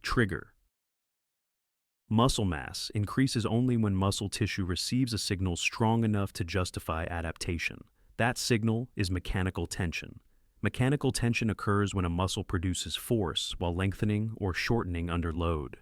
Trigger. Muscle mass increases only when muscle tissue receives a signal strong enough to justify adaptation. That signal is mechanical tension. Mechanical tension occurs when a muscle produces force while lengthening or shortening under load.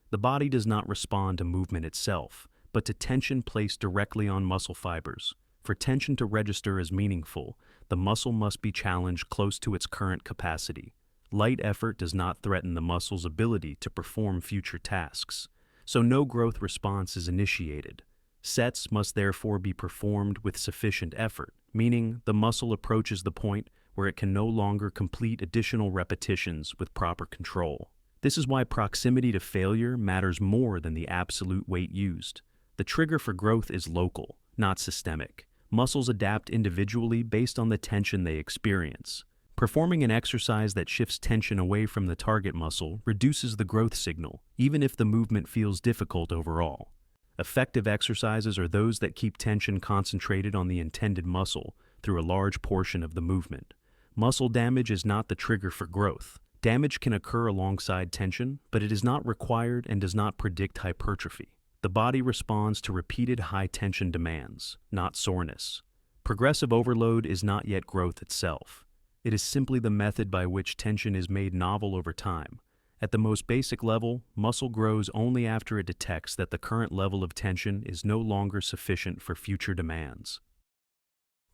The body does not respond to movement itself, but to tension placed directly on muscle fibers. For tension to register as meaningful, the muscle must be challenged close to its current capacity. Light effort does not threaten the muscle's ability to perform future tasks, so no growth response is initiated. Sets must therefore be performed with sufficient effort, meaning the muscle approaches the point where it can no longer complete additional repetitions with proper control. This is why proximity to failure matters more than the absolute weight used. The trigger for growth is local, not systemic. Muscles adapt individually based on the tension they experience. Performing an exercise that shifts tension away from the target muscle reduces the growth signal, even if the movement feels difficult overall. Effective exercises are those that keep tension concentrated on the intended muscle through a large portion of the movement. Muscle damage is not the trigger for growth. Damage can occur alongside tension, but it is not required and does not predict hypertrophy. The body responds to repeated high-tension demands, not soreness. Progressive overload is not yet growth itself. It is simply the method by which tension is made novel over time. At the most basic level, muscle grows only after it detects that the current level of tension is no longer sufficient for future demands.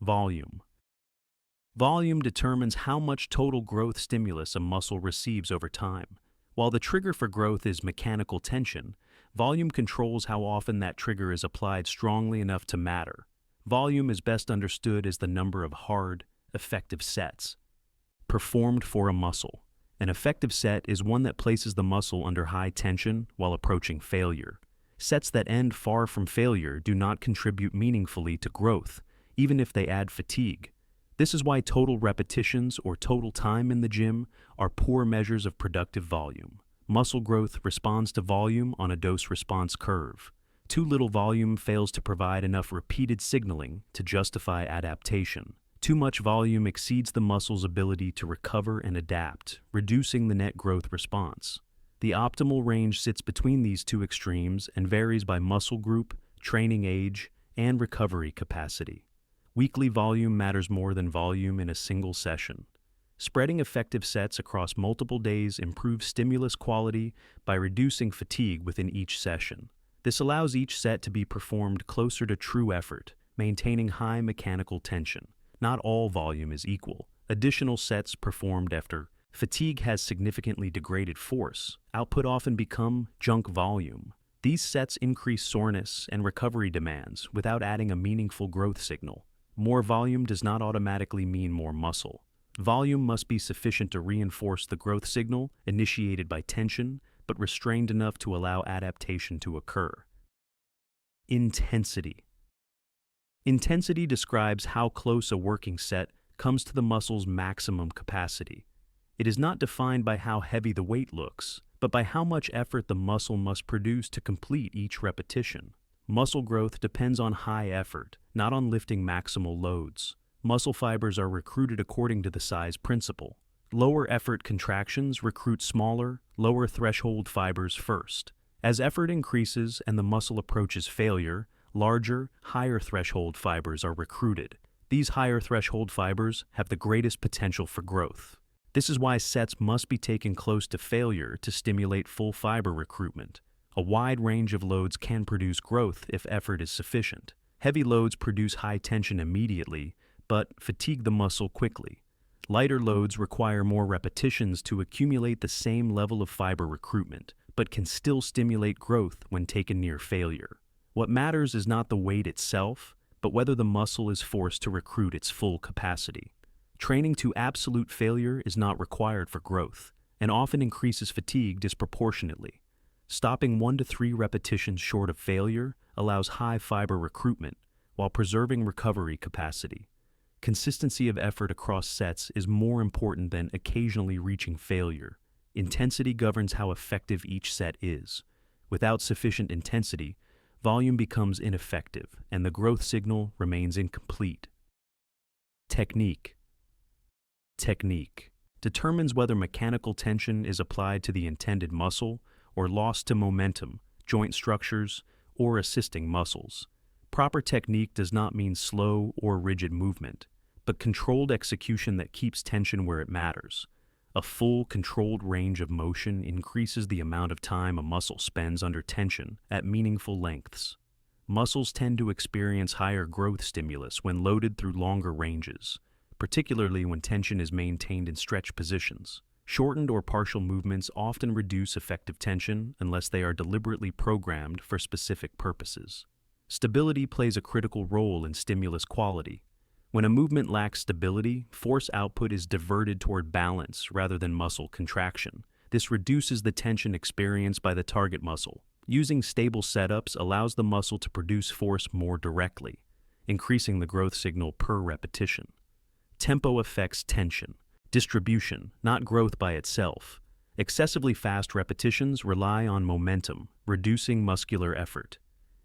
Volume. Volume determines how much total growth stimulus a muscle receives over time. While the trigger for growth is mechanical tension, volume controls how often that trigger is applied strongly enough to matter. Volume is best understood as the number of hard, effective sets performed for a muscle. An effective set is one that places the muscle under high tension while approaching failure. Sets that end far from failure do not contribute meaningfully to growth, even if they add fatigue. This is why total repetitions or total time in the gym are poor measures of productive volume. Muscle growth responds to volume on a dose-response curve. Too little volume fails to provide enough repeated signaling to justify adaptation. Too much volume exceeds the muscle's ability to recover and adapt, reducing the net growth response. The optimal range sits between these two extremes and varies by muscle group, training age, and recovery capacity. Weekly volume matters more than volume in a single session. Spreading effective sets across multiple days improves stimulus quality by reducing fatigue within each session. This allows each set to be performed closer to true effort, maintaining high mechanical tension. Not all volume is equal. Additional sets performed after fatigue has significantly degraded force. Output often become junk volume. These sets increase soreness and recovery demands without adding a meaningful growth signal. More volume does not automatically mean more muscle. Volume must be sufficient to reinforce the growth signal initiated by tension, but restrained enough to allow adaptation to occur. Intensity. Intensity describes how close a working set comes to the muscle's maximum capacity. It is not defined by how heavy the weight looks, but by how much effort the muscle must produce to complete each repetition. Muscle growth depends on high effort, not on lifting maximal loads. Muscle fibers are recruited according to the size principle. Lower effort contractions recruit smaller, lower threshold fibers first. As effort increases and the muscle approaches failure, larger, higher threshold fibers are recruited. These higher threshold fibers have the greatest potential for growth. This is why sets must be taken close to failure to stimulate full fiber recruitment. A wide range of loads can produce growth if effort is sufficient. Heavy loads produce high tension immediately, but fatigue the muscle quickly. Lighter loads require more repetitions to accumulate the same level of fiber recruitment, but can still stimulate growth when taken near failure. What matters is not the weight itself, but whether the muscle is forced to recruit its full capacity. Training to absolute failure is not required for growth, and often increases fatigue disproportionately. Stopping 1 to 3 repetitions short of failure allows high fiber recruitment while preserving recovery capacity. Consistency of effort across sets is more important than occasionally reaching failure. Intensity governs how effective each set is. Without sufficient intensity, volume becomes ineffective and the growth signal remains incomplete. Technique. determines whether mechanical tension is applied to the intended muscle or lost to momentum, joint structures, or assisting muscles. Proper technique does not mean slow or rigid movement, but controlled execution that keeps tension where it matters. A full, controlled range of motion increases the amount of time a muscle spends under tension at meaningful lengths. Muscles tend to experience higher growth stimulus when loaded through longer ranges, particularly when tension is maintained in stretch positions. Shortened or partial movements often reduce effective tension unless they are deliberately programmed for specific purposes. Stability plays a critical role in stimulus quality. When a movement lacks stability, force output is diverted toward balance rather than muscle contraction. This reduces the tension experienced by the target muscle. Using stable setups allows the muscle to produce force more directly, increasing the growth signal per repetition. Tempo affects tension, distribution, not growth by itself. Excessively fast repetitions rely on momentum, reducing muscular effort.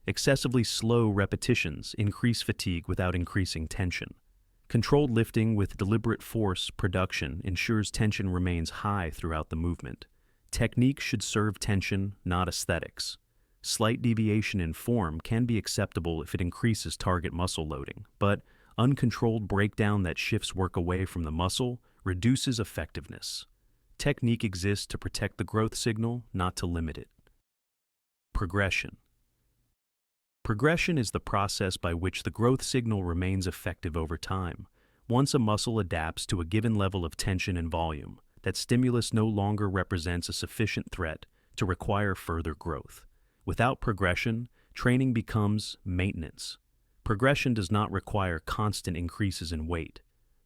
Excessively slow repetitions increase fatigue without increasing tension. Controlled lifting with deliberate force production ensures tension remains high throughout the movement. Technique should serve tension, not aesthetics. Slight deviation in form can be acceptable if it increases target muscle loading, but uncontrolled breakdown that shifts work away from the muscle reduces effectiveness. Technique exists to protect the growth signal, not to limit it. Progression. Progression is the process by which the growth signal remains effective over time. Once a muscle adapts to a given level of tension and volume, that stimulus no longer represents a sufficient threat to require further growth. Without progression, training becomes maintenance. Progression does not require constant increases in weight.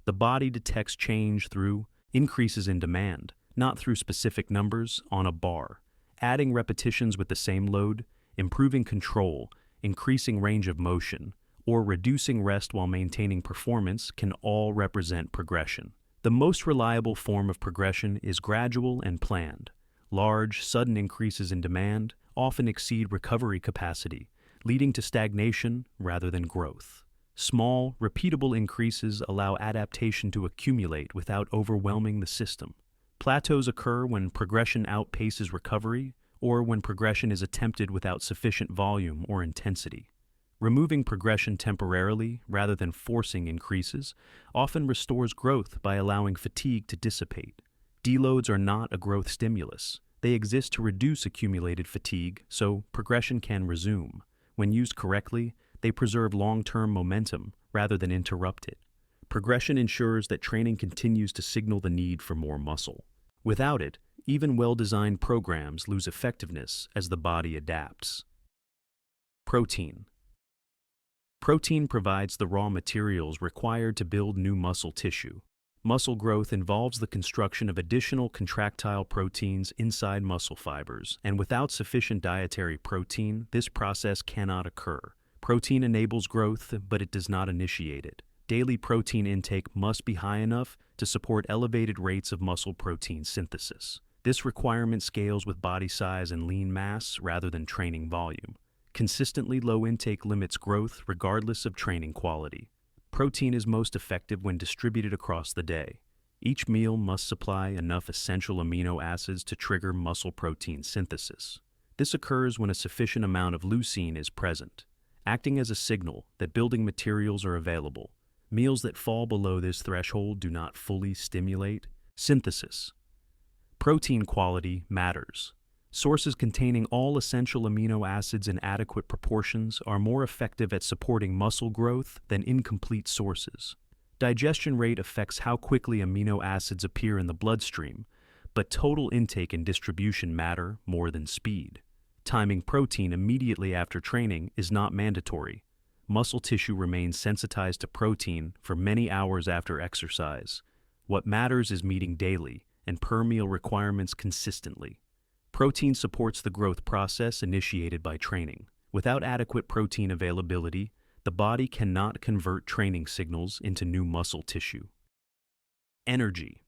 The body detects change through increases in demand, not through specific numbers on a bar. Adding repetitions with the same load, improving control, increasing range of motion, or reducing rest while maintaining performance can all represent progression. The most reliable form of progression is gradual and planned. Large, sudden increases in demand often exceed recovery capacity, leading to stagnation rather than growth. Small, repeatable increases allow adaptation to accumulate without overwhelming the system. Plateaus occur when progression outpaces recovery, or when progression is attempted without sufficient volume or intensity. Removing progression temporarily, rather than forcing increases, often restores growth by allowing fatigue to dissipate. Deloads are not a growth stimulus. They exist to reduce accumulated fatigue, so progression can resume. When used correctly, they preserve long-term momentum rather than interrupt it. Progression ensures that training continues to signal the need for more muscle. Without it, even well-designed programs lose effectiveness as the body adapts. Protein. Protein provides the raw materials required to build new muscle tissue. Muscle growth involves the construction of additional contractile proteins inside muscle fibers, and without sufficient dietary protein, this process cannot occur. Protein enables growth, but it does not initiate it. Daily protein intake must be high enough to support elevated rates of muscle protein synthesis. This requirement scales with body size and lean mass rather than training volume. Consistently low intake limits growth regardless of training quality. Protein is most effective when distributed across the day. Each meal must supply enough essential amino acids to trigger muscle protein synthesis. This occurs when a sufficient amount of leucine is present, acting as a signal that building materials are available. Meals that fall below this threshold do not fully stimulate synthesis. Protein quality matters. Sources containing all essential amino acids in adequate proportions are more effective at supporting muscle growth than incomplete sources. Digestion rate affects how quickly amino acids appear in the bloodstream, but total intake and distribution matter more than speed. Timing protein immediately after training is not mandatory. Muscle tissue remains sensitized to protein for many hours after exercise. What matters is meeting daily and per meal requirements consistently. Protein supports the growth process initiated by training. Without adequate protein availability, the body cannot convert training signals into new muscle tissue. Energy.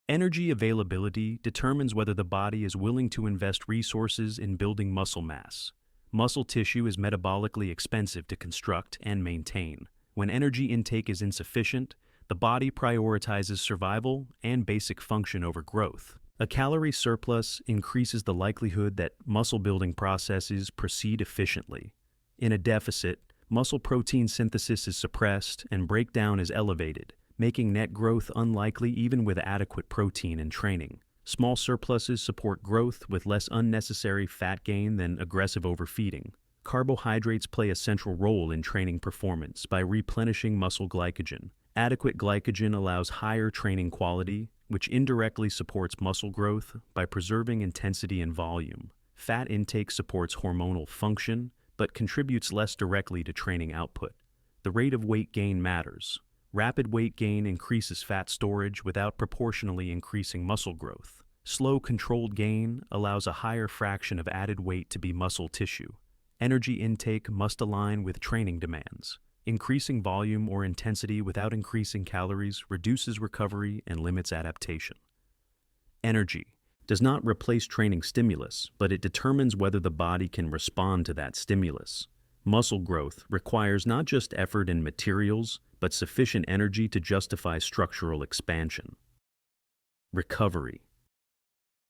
Energy availability determines whether the body is willing to invest resources in building muscle mass. Muscle tissue is metabolically expensive to construct and maintain. When energy intake is insufficient, The body prioritizes survival and basic function over growth. A calorie surplus increases the likelihood that muscle-building processes proceed efficiently. In a deficit, muscle protein synthesis is suppressed and breakdown is elevated, making net growth unlikely even with adequate protein in training. Small surpluses support growth with less unnecessary fat gain than aggressive overfeeding. Carbohydrates play a central role in training performance by replenishing muscle glycogen. Adequate glycogen allows higher training quality, which indirectly supports muscle growth by preserving intensity and volume. Fat intake supports hormonal function, but contributes less directly to training output. The rate of weight gain matters. Rapid weight gain increases fat storage without proportionally increasing muscle growth. Slow, controlled gain allows a higher fraction of added weight to be muscle tissue. Energy intake must align with training demands. Increasing volume or intensity without increasing calories reduces recovery and limits adaptation. Energy does not replace training stimulus, but it determines whether the body can respond to that stimulus. Muscle growth requires not just effort and materials, but sufficient energy to justify structural expansion. Recovery.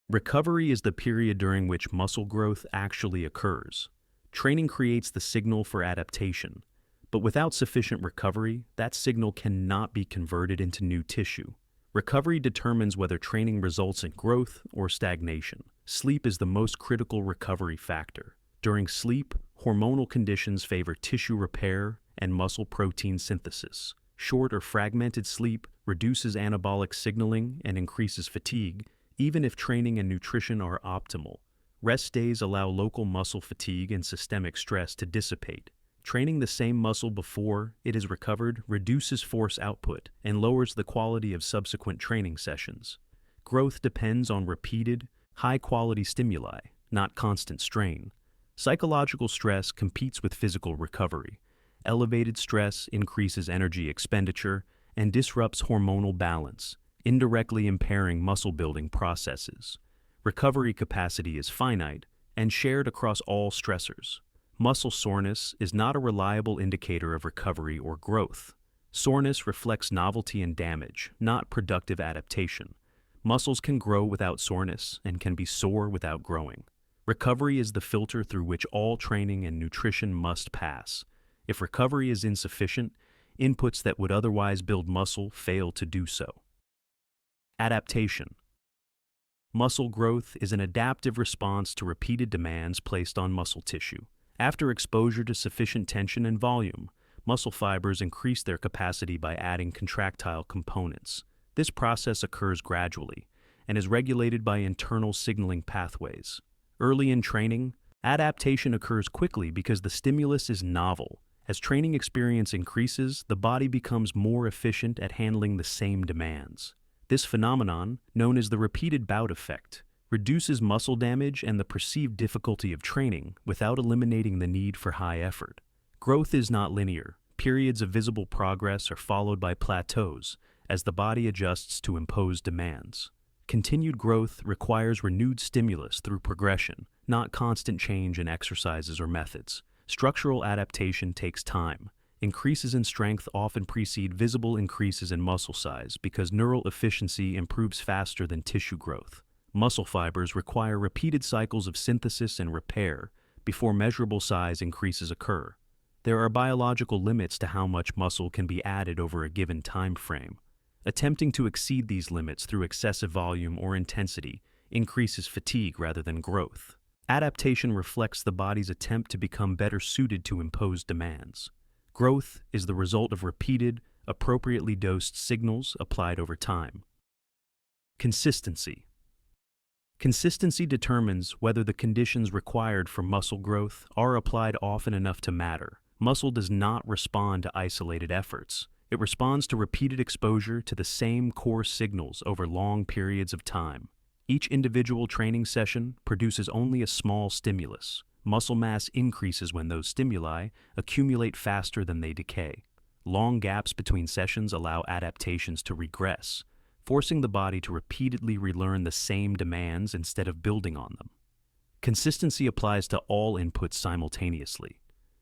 Recovery is the period during which muscle growth actually occurs. Training creates the signal for adaptation, but without sufficient recovery, that signal cannot be converted into new tissue. Recovery determines whether training results in growth or stagnation. Sleep is the most critical recovery factor. During sleep, hormonal conditions favor tissue repair and muscle protein synthesis. Short or fragmented sleep reduces anabolic signaling and increases fatigue, even if training and nutrition are optimal. Rest days allow local muscle fatigue and systemic stress to dissipate. Training the same muscle before it is recovered reduces force output and lowers the quality of subsequent training sessions. Growth depends on repeated, high-quality stimuli, not constant strain. Psychological stress competes with physical recovery. Elevated stress increases energy expenditure and disrupts hormonal balance, indirectly impairing muscle-building processes. Recovery capacity is finite and shared across all stressors. Muscle soreness is not a reliable indicator of recovery or growth. Soreness reflects novelty and damage, not productive adaptation. Muscles can grow without soreness and can be sore without growing. Recovery is the filter through which all training and nutrition must pass. If recovery is insufficient, inputs that would otherwise build muscle fail to do so. Adaptation. Muscle growth is an adaptive response to repeated demands placed on muscle tissue. After exposure to sufficient tension and volume, muscle fibers increase their capacity by adding contractile components. This process occurs gradually and is regulated by internal signaling pathways. Early in training, adaptation occurs quickly because the stimulus is novel. As training experience increases, the body becomes more efficient at handling the same demands. This phenomenon, known as the repeated bout effect, reduces muscle damage and the perceived difficulty of training without eliminating the need for high effort. Growth is not linear. Periods of visible progress are followed by plateaus as the body adjusts to imposed demands. Continued growth requires renewed stimulus through progression, not constant change in exercises or methods. Structural adaptation takes time. Increases in strength often precede visible increases in muscle size because neural efficiency improves faster than tissue growth. Muscle fibers require repeated cycles of synthesis and repair before measurable size increases occur. There are biological limits to how much muscle can be added over a given time frame. Attempting to exceed these limits through excessive volume or intensity increases fatigue rather than growth. Adaptation reflects the body's attempt to become better suited to imposed demands. Growth is the result of repeated, appropriately dosed signals applied over time. Consistency. Consistency determines whether the conditions required for muscle growth are applied often enough to matter. Muscle does not respond to isolated efforts. It responds to repeated exposure to the same core signals over long periods of time. Each individual training session produces only a small stimulus. Muscle mass increases when those stimuli accumulate faster than they decay. Long gaps between sessions allow adaptations to regress, forcing the body to repeatedly relearn the same demands instead of building on them. Consistency applies to all inputs simultaneously.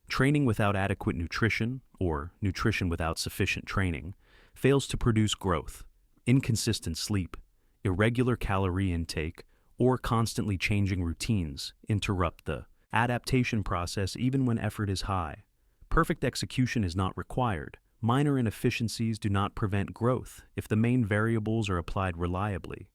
Training without adequate nutrition, or nutrition without sufficient training, fails to produce growth. Inconsistent sleep, irregular calorie intake, or constantly changing routines interrupt the adaptation process even when effort is high. Perfect execution is not required. Minor inefficiencies do not prevent growth if the main variables are applied reliably.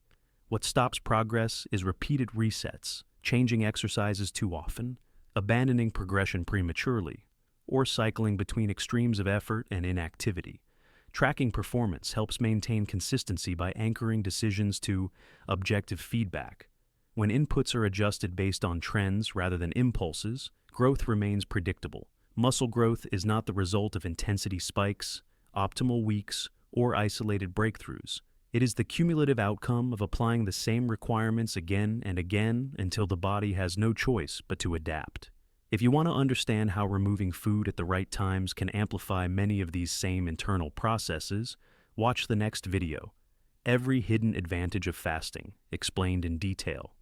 What stops progress is repeated resets, changing exercises too often, abandoning progression prematurely, or cycling between extremes of effort and inactivity. Tracking performance helps maintain consistency by anchoring decisions to objective feedback. When inputs are adjusted based on trends rather than impulses, growth remains predictable. Muscle growth is not the result of intensity spikes, optimal weeks, or isolated breakthroughs. It is the cumulative outcome of applying the same requirements again and again until the body has no choice but to adapt. If you want to understand how removing food at the right times can amplify many of these same internal processes, watch the next video. Every hidden advantage of fasting, explained in detail.